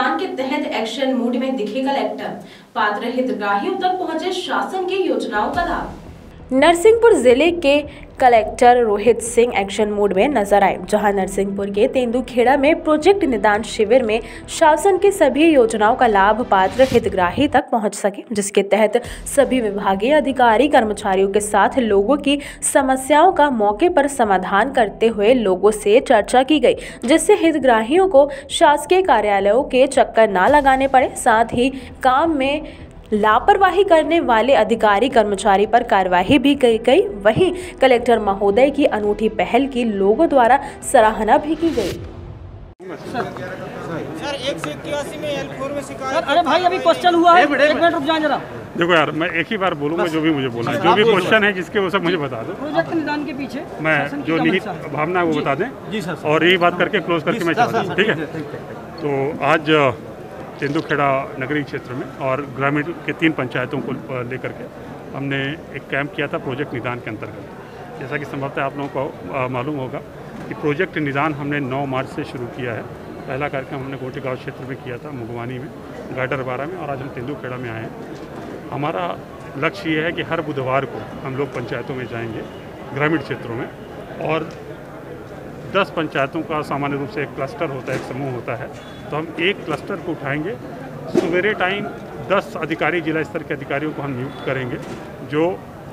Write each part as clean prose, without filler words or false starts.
निदान के तहत एक्शन मूड में दिखे कलेक्टर, पात्र हितग्राहियों तक पहुंचे शासन की योजनाओं का लाभ। नरसिंहपुर जिले के collector Rohit Singh action mode में नजर आए, जहां नरसिंहपुर के तेंदुखेड़ा में प्रोजेक्ट निदान शिविर में शासन की सभी योजनाओं का लाभ पात्र हितग्राही तक पहुंच सके, जिसके तहत सभी विभागीय अधिकारी कर्मचारियों के साथ लोगों की समस्याओं का मौके पर समाधान करते हुए लोगों से चर्चा की गई, जिससे हितग्राहियों को शासकीय कार्यालयों के चक्कर न लगाने पड़े। साथ ही काम में लापरवाही करने वाले अधिकारी कर्मचारी पर कार्रवाई भी की गई। वहीं कलेक्टर महोदय की अनूठी पहल की लोगों द्वारा सराहना भी की गई। सर 181 में L4 में शिकायत। अरे भाई अभी क्वेश्चन हुआ है, एक मिनट रुक जाए जरा। देखो यार, मैं एक ही बार बोलूँगा, जो भी मुझे बोलना है, जो भी क्वेश्चन है जिसके वो सब मुझे बता दो। प्रोजेक्ट निदान के पीछे मैं जो निहित भावना है वो बता दें जी सर, और यही बात करके क्लोज करके मैं चाहता हूँ, ठीक है। तो आज तेंदुखेड़ा नगरीय क्षेत्र में और ग्रामीण के 3 पंचायतों को लेकर के हमने एक कैंप किया था प्रोजेक्ट निदान के अंतर्गत। जैसा कि संभवतः आप लोगों को मालूम होगा कि प्रोजेक्ट निदान हमने 9 मार्च से शुरू किया है। पहला कार्यक्रम हमने गोटेगांव क्षेत्र में किया था, मुगवानी में, गाडरवारा में, और आज हम तेंदुखेड़ा में आए हैं। हमारा लक्ष्य ये है कि हर बुधवार को हम लोग पंचायतों में जाएंगे, ग्रामीण क्षेत्रों में, और 10 पंचायतों का सामान्य रूप से एक क्लस्टर होता है, एक समूह होता है, तो हम एक क्लस्टर को उठाएंगे। सवेरे टाइम 10 अधिकारी, जिला स्तर के अधिकारियों को हम नियुक्त करेंगे, जो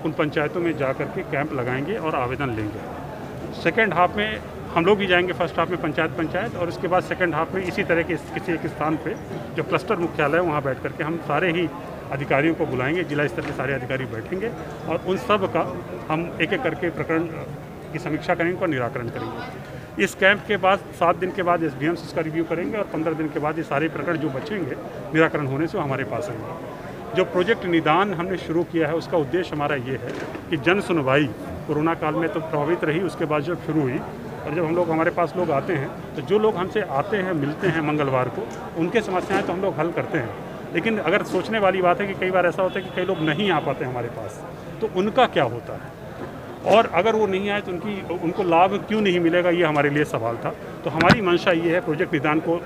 उन पंचायतों में जा कर के कैंप लगाएंगे और आवेदन लेंगे। सेकेंड हाफ में हम लोग भी जाएंगे, फर्स्ट हाफ में पंचायत, और उसके बाद सेकेंड हाफ में इसी तरह के किसी एक स्थान पे जो क्लस्टर मुख्यालय है वहाँ बैठ करके हम सारे ही अधिकारियों को बुलाएंगे, जिला स्तर के सारे अधिकारी बैठेंगे और उन सब का हम एक एक करके प्रकरण की समीक्षा करेंगे और निराकरण करेंगे। इस कैंप के बाद 7 दिन के बाद SDMs इसका रिव्यू करेंगे और 15 दिन के बाद ये सारे प्रकरण जो बचेंगे निराकरण होने से हमारे पास आएंगे। जो प्रोजेक्ट निदान हमने शुरू किया है उसका उद्देश्य हमारा ये है कि जन सुनवाई कोरोना काल में तो प्रभावित रही, उसके बाद जब शुरू हुई और जब हम लोग, हमारे पास लोग आते हैं, तो जो लोग हमसे आते हैं, मिलते हैं मंगलवार को, उनके समस्याएं तो हम लोग हल करते हैं। लेकिन अगर सोचने वाली बात है कि कई बार ऐसा होता है कि कई लोग नहीं आ पाते हमारे पास, तो उनका क्या होता है, और अगर वो नहीं आए तो उनको लाभ क्यों नहीं मिलेगा, ये हमारे लिए सवाल था। तो हमारी मंशा ये है प्रोजेक्ट निदान को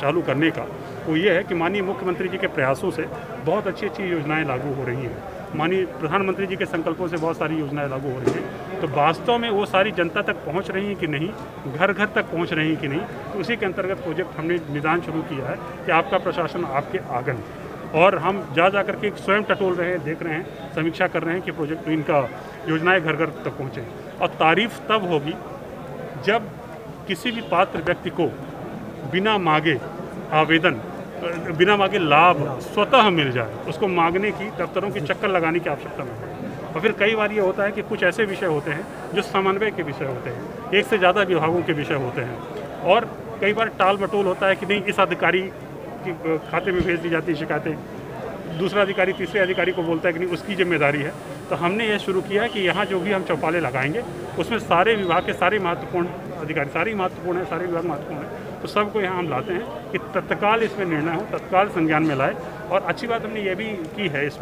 चालू करने का, वो ये है कि माननीय मुख्यमंत्री जी के प्रयासों से बहुत अच्छी अच्छी योजनाएं लागू हो रही हैं, माननीय प्रधानमंत्री जी के संकल्पों से बहुत सारी योजनाएं लागू हो रही हैं, तो वास्तव में वो सारी जनता तक पहुंच रही हैं कि नहीं, घर घर तक पहुंच रही हैं कि नहीं, तो उसी के अंतर्गत प्रोजेक्ट हमने निदान शुरू किया है कि आपका प्रशासन आपके आंगन, और हम जा करके स्वयं टटोल रहे हैं, देख रहे हैं, समीक्षा कर रहे हैं कि प्रोजेक्ट इनका योजनाएं घर घर तक पहुँचे। और तारीफ तब होगी जब किसी भी पात्र व्यक्ति को बिना मांगे आवेदन, बिना मांगे लाभ स्वतः मिल जाए, उसको मांगने की, दफ्तरों की चक्कर लगाने की आवश्यकता नहीं है। और फिर कई बार ये होता है कि कुछ ऐसे विषय होते हैं जो समन्वय के विषय होते हैं, एक से ज़्यादा विभागों के विषय होते हैं, और कई बार टाल मटोल होता है कि नहीं, इस अधिकारी के खाते में भेज दी जाती है शिकायतें, दूसरा अधिकारी तीसरे अधिकारी को बोलता है कि नहीं, उसकी जिम्मेदारी है। तो हमने ये शुरू किया है कि यहाँ जो भी हम चौपाले लगाएंगे उसमें सारे विभाग के सारे महत्वपूर्ण अधिकारी, सारे महत्वपूर्ण हैं, सारे विभाग महत्वपूर्ण हैं, तो सबको यहाँ हम लाते हैं कि तत्काल इसमें निर्णय हो, तत्काल संज्ञान में लाए। और अच्छी बात हमने ये भी की है इसमें